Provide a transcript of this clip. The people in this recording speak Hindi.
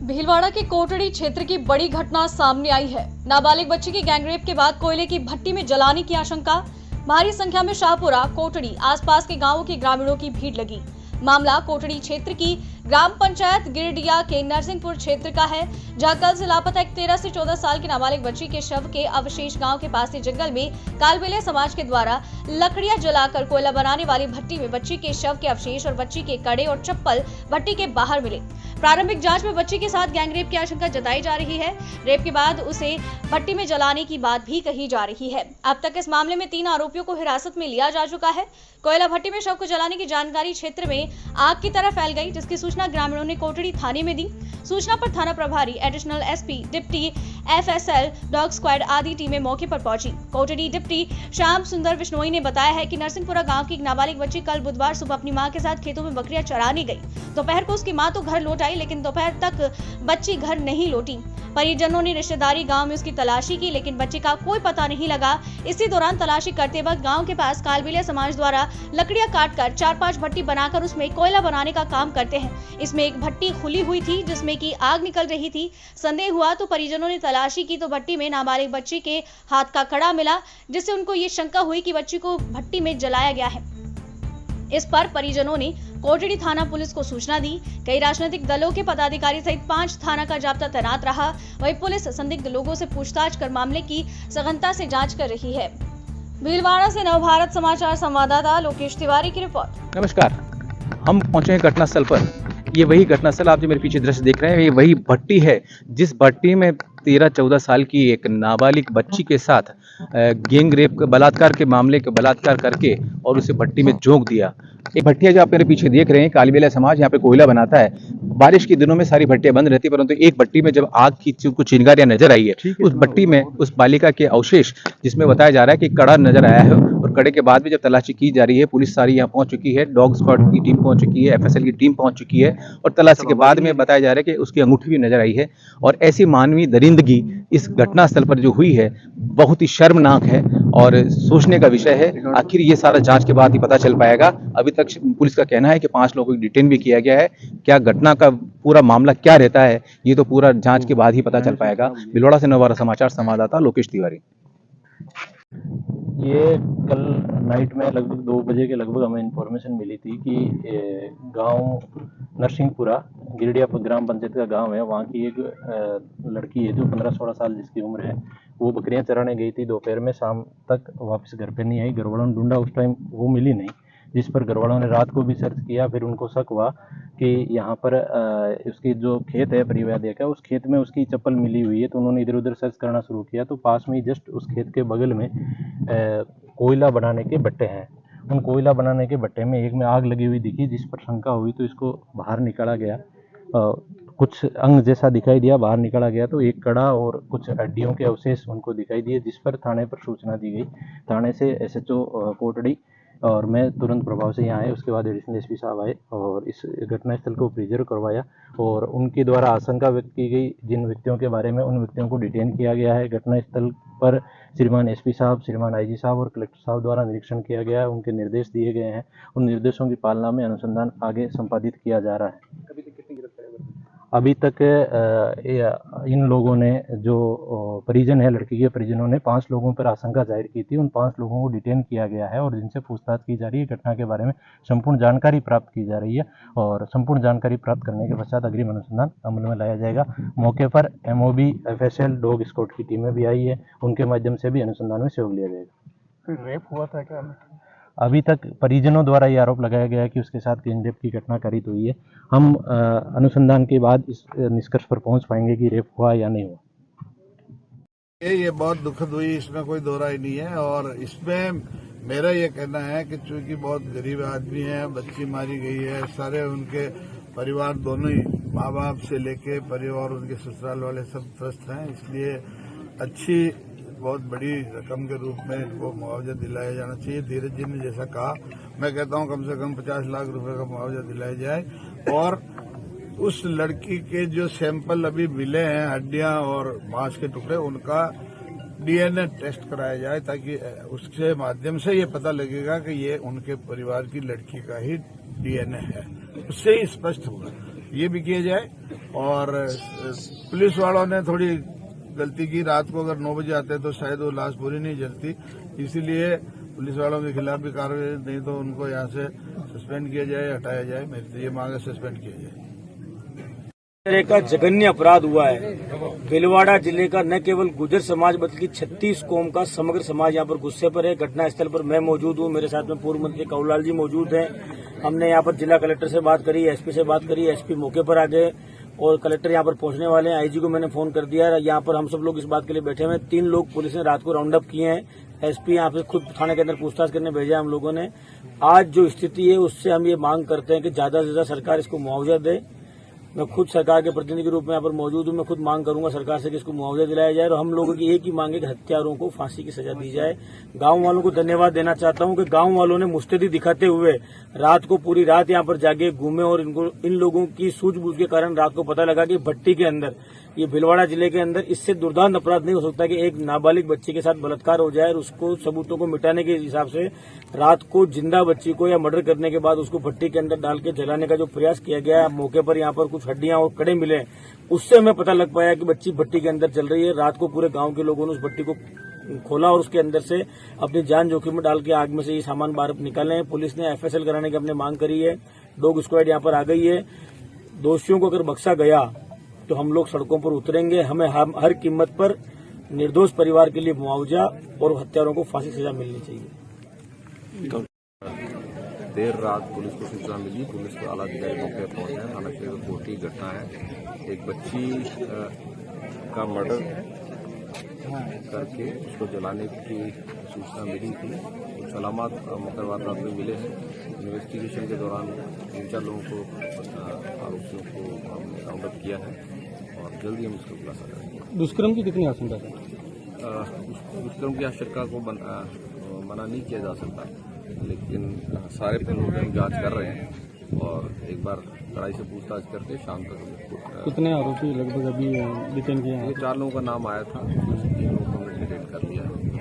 भीलवाड़ा के कोटड़ी क्षेत्र की बड़ी घटना सामने आई है। नाबालिग बच्ची की गैंगरेप के बाद कोयले की भट्टी में जलाने की आशंका। भारी संख्या में शाहपुरा, कोटड़ी, आसपास के गांवों के ग्रामीणों की भीड़ लगी। मामला कोटड़ी क्षेत्र की ग्राम पंचायत गिरडिया के नरसिंहपुर क्षेत्र का है, जहां कल से लापता एक 13 से 14 साल की नाबालिग बच्ची के शव के अवशेष गांव के पास से जंगल में कालबेलिया समाज के द्वारा लकड़ियां जलाकर कोयला बनाने वाली भट्टी में बच्ची के शव के अवशेष और बच्ची के कड़े और चप्पल भट्टी के बाहर मिले। प्रारंभिक जांच में बच्ची के साथ गैंगरेप की आशंका जताई जा रही है। रेप के बाद उसे भट्टी में जलाने की बात भी कही जा रही है। अब तक इस मामले में 3 आरोपियों को हिरासत में लिया जा चुका है। कोयला भट्टी में शव को जलाने की जानकारी क्षेत्र में आग की तरह फैल गई, जिसकी सूचना ग्रामीणों ने कोटड़ी थाने में दी। सूचना पर थाना प्रभारी, additional SP, deputy FSL, dog squad आदि टीमें मौके पर पहुंची। कोटड़ी डिप्टी श्याम सुंदर विश्नोई ने बताया है कि नरसिंहपुरा गांव की एक नाबालिग बच्ची कल बुधवार सुबह अपनी मां के साथ खेतों में बकरियां चराने गई। दोपहर को उसकी मां तो घर लौट आई, लेकिन दोपहर तक बच्ची घर नहीं लौटी। परिजनों ने रिश्तेदारी गांव में उसकी तलाशी की, लेकिन बच्चे का कोई पता नहीं लगा। इसी दौरान तलाशी करते वक्त गांव के पास कालबेलिया समाज द्वारा लकड़ियां काटकर 4-5 भट्टी बनाकर उसमें कोयला बनाने का काम करते हैं। इसमें एक भट्टी खुली हुई थी जिसमें की आग निकल रही थी। संदेह हुआ तो परिजनों ने तलाशी की तो भट्टी में नाबालिग बच्ची के हाथ का कड़ा मिला, जिससे उनको ये शंका हुई कि बच्ची को भट्टी में जलाया गया है। इस पर परिजनों ने कोटड़ी थाना पुलिस को सूचना दी। कई राजनीतिक दलों के पदाधिकारी सहित 5 थाना का जाब्ता तैनात रहा। वहीं पुलिस संदिग्ध लोगों से पूछताछ कर मामले की सघनता से जांच कर रही है। भीलवाड़ा से नवभारत समाचार संवाददाता लोकेश तिवारी की रिपोर्ट। नमस्कार, हम पहुंचे हैं घटनास्थल पर। ये वही घटनास्थल आप जो मेरे पीछे दृश्य देख रहे हैं, ये वही भट्टी है जिस भट्टी में 13-14 साल की एक नाबालिग बच्ची के साथ गैंग रेप बलात्कार के मामले के बलात्कार करके और उसे भट्टी में झोंक दिया। एक भट्टी है जो आप मेरे पीछे देख रहे हैं, कालबेलिया समाज यहाँ पे कोयला बनाता है। बारिश के दिनों में सारी भट्टियां बंद रहती है, परंतु एक भट्टी में जब आग की कुछ चिंगारियां नजर आई है, उस भट्टी में उस बालिका के अवशेष, जिसमें बताया जा रहा है कि कड़ा नजर आया है। और कड़े के बाद भी जब तलाशी की जा रही है, पुलिस सारी यहाँ पहुंच चुकी है, डॉग स्क्वाड की टीम पहुंच चुकी है, एफएसएल की टीम पहुंच चुकी है और तलाशी के बाद में बताया जा रहा है कि उसकी अंगूठी भी नजर आई है। और ऐसी मानवीय दरिंदगी इस घटनास्थल पर जो हुई है, बहुत ही शर्मनाक है और सोचने का विषय है। आखिर ये सारा जांच के बाद ही पता चल पाएगा। अभी तक पुलिस का कहना है कि 5 लोगों को डिटेन भी किया गया है। क्या घटना का पूरा मामला क्या रहता है, ये तो पूरा जांच के बाद ही पता चल पाएगा। भीलवाड़ा से नवभारत समाचार संवाददाता लोकेश तिवारी। ये कल नाइट में लगभग 2 बजे के लगभग हमें इन्फॉर्मेशन मिली थी कि गांव नरसिंहपुरा गिरडिया ग्राम पंचायत का गांव है। वहाँ की एक लड़की है जो 15-16 साल जिसकी उम्र है, वो बकरियां चराने गई थी। दोपहर में शाम तक वापस घर पे नहीं आई। घर वालों ने ढूंढा, उस टाइम वो मिली नहीं, जिस पर घर वालों ने रात को भी सर्च किया। फिर उनको शक हुआ कि यहाँ पर उसकी जो खेत है परिवार देखा, उस खेत में उसकी चप्पल मिली हुई है। तो उन्होंने इधर उधर सर्च करना शुरू किया, तो पास में जस्ट उस खेत के बगल में कोयला बनाने के भट्टे हैं। उन कोयला बनाने के भट्टे में एक में आग लगी हुई दिखी, जिस पर शंका हुई तो इसको बाहर निकाला गया। कुछ अंग जैसा दिखाई दिया, बाहर निकाला गया तो एक कड़ा और कुछ हड्डियों के अवशेष उनको दिखाई दिए, जिस पर थाने पर सूचना दी गई। थाने से एसएचओ कोटड़ी और मैं तुरंत प्रभाव से यहाँ आए। उसके बाद एडिशनल एसपी साहब आए और इस घटनास्थल को प्रिजर्व करवाया और उनके द्वारा आशंका व्यक्त की गई जिन व्यक्तियों के बारे में, उन व्यक्तियों को डिटेन किया गया है। घटनास्थल पर श्रीमान एसपी साहब, श्रीमान आईजी साहब और कलेक्टर साहब द्वारा निरीक्षण किया गया है। उनके निर्देश दिए गए हैं, उन निर्देशों की पालना में अनुसंधान आगे संपादित किया जा रहा है। अभी तक इन लोगों ने, जो परिजन है लड़की के परिजनों ने 5 लोगों पर आशंका जाहिर की थी। उन 5 लोगों को डिटेन किया गया है और जिनसे पूछताछ की जा रही है। घटना के बारे में संपूर्ण जानकारी प्राप्त की जा रही है और संपूर्ण जानकारी प्राप्त करने के पश्चात अग्रिम अनुसंधान अमल में लाया जाएगा। मौके पर एमओबी, एफएसएल, डॉग स्क्वाड की टीमें भी आई है, उनके माध्यम से भी अनुसंधान में सहयोग लिया जाएगा। रेप हुआ था क्या? अभी तक परिजनों द्वारा ये आरोप लगाया गया है कि उसके साथ गैंग रेप की घटना कारित हुई है। हम अनुसंधान के बाद इस निष्कर्ष पर पहुंच पाएंगे कि रेप हुआ या नहीं हुआ। ये बहुत दुखद हुई, इसमें कोई दो राय नहीं है। और इसमें मेरा ये कहना है कि चूंकि बहुत गरीब आदमी है, बच्ची मारी गई है, सारे उनके परिवार दोनों ही, माँ बाप से लेके परिवार उनके ससुराल वाले सब त्रस्त हैं, इसलिए अच्छी बहुत बड़ी रकम के रूप में इनको मुआवजा दिलाया जाना चाहिए। धीरज जी ने जैसा कहा, मैं कहता हूं कम से कम 50 लाख रुपए का मुआवजा दिलाया जाए। और उस लड़की के जो सैंपल अभी मिले हैं, हड्डियां और मांस के टुकड़े, उनका डीएनए टेस्ट कराया जाए, ताकि उसके माध्यम से ये पता लगेगा कि ये उनके परिवार की लड़की का ही डीएनए है। उससे ही स्पष्ट होगा। ये भी किया जाए। और पुलिस वालों ने थोड़ी गलती की, रात को अगर 9 बजे आते तो शायद वो लाश पूरी नहीं जलती, इसीलिए पुलिस वालों के खिलाफ भी कार्रवाई, नहीं तो उनको यहाँ से सस्पेंड किया जाए, हटाया जाए। मेरी तो ये मांग है, सस्पेंड किया जाए। का जघन्य अपराध हुआ है। भीलवाड़ा जिले का न केवल गुर्जर समाज बल्कि 36 कौम का समग्र समाज यहाँ पर गुस्से पर है। घटनास्थल पर मैं मौजूद हूँ, मेरे साथ में पूर्व मंत्री कौलाल जी मौजूद हैं। हमने यहाँ पर जिला कलेक्टर से बात करी, एसपी से बात करी, एसपी मौके पर आ गए और कलेक्टर यहाँ पर पहुंचने वाले हैं। आईजी को मैंने फोन कर दिया है। यहाँ पर हम सब लोग इस बात के लिए बैठे हुए हैं। 3 लोग पुलिस ने रात को राउंड अप किए हैं। एसपी यहाँ पे खुद थाने के अंदर पूछताछ करने भेजा हम लोगों ने। आज जो स्थिति है उससे हम ये मांग करते हैं कि ज्यादा से ज्यादा सरकार इसको मुआवजा दे। मैं खुद सरकार के प्रतिनिधि के रूप में यहाँ पर मौजूद हूँ। मैं खुद मांग करूंगा सरकार से कि इसको मुआवजा दिलाया जाए और हम लोगों की एक ही मांग है कि हत्यारों को फांसी की सजा दी जाए। गांव वालों को धन्यवाद देना चाहता हूं कि गांव वालों ने मुस्तैदी दिखाते हुए रात को पूरी रात यहाँ पर जागे घूमे और इन लोगों की सूझबूझ के कारण रात को पता लगा कि भट्टी के अंदर, ये भीलवाड़ा जिले के अंदर इससे दुर्दांत अपराध नहीं हो सकता कि एक नाबालिग बच्ची के साथ बलात्कार हो जाए और उसको सबूतों को मिटाने के हिसाब से रात को जिंदा बच्ची को या मर्डर करने के बाद उसको भट्टी के अंदर डाल के जलाने का जो प्रयास किया गया। मौके पर यहाँ पर कुछ हड्डियां और कड़े मिले, उससे हमें पता लग पाया कि बच्ची भट्टी के अंदर जल रही है। रात को पूरे गांव के लोगों ने उस भट्टी को खोला और उसके अंदर से अपनी जान जोखिम में डाल के आग में से ये सामान बाहर निकाले हैं। पुलिस ने एफएसएल कराने की अपने मांग करी है। डॉग स्क्वाड यहाँ पर आ गई है। दोषियों को अगर बख्शा गया तो हम लोग सड़कों पर उतरेंगे। हमें हर कीमत पर निर्दोष परिवार के लिए मुआवजा और हत्यारों को फांसी सजा मिलनी चाहिए। देर रात पुलिस को सूचना मिली, पुलिस को आला अधिकारी मौके पर पहुंचे। हालांकि कोर्ट की घटना है, एक बच्ची का मर्डर करके उसको जलाने की सूचना मिली थी। कुछ अलामत मुकदमा रात में मिले हैं। इन्वेस्टिगेशन के दौरान 3-4 लोगों को, आरोपियों को हमने राउंड अप किया है और जल्दी हम उसको खुलासा करेंगे। दुष्कर्म की कितनी आशंका है? दुष्कर्म की आशंका को मना नहीं किया जा सकता, लेकिन सारे पहलुओं की हम जांच कर रहे हैं और एक बार कड़ाई से पूछताछ करके शाम तक। कितने आरोपी लगभग अभी डिटेन किए हैं? ये 4 लोगों का नाम आया था, 3 लोगों को हमने डिटेन कर लिया है।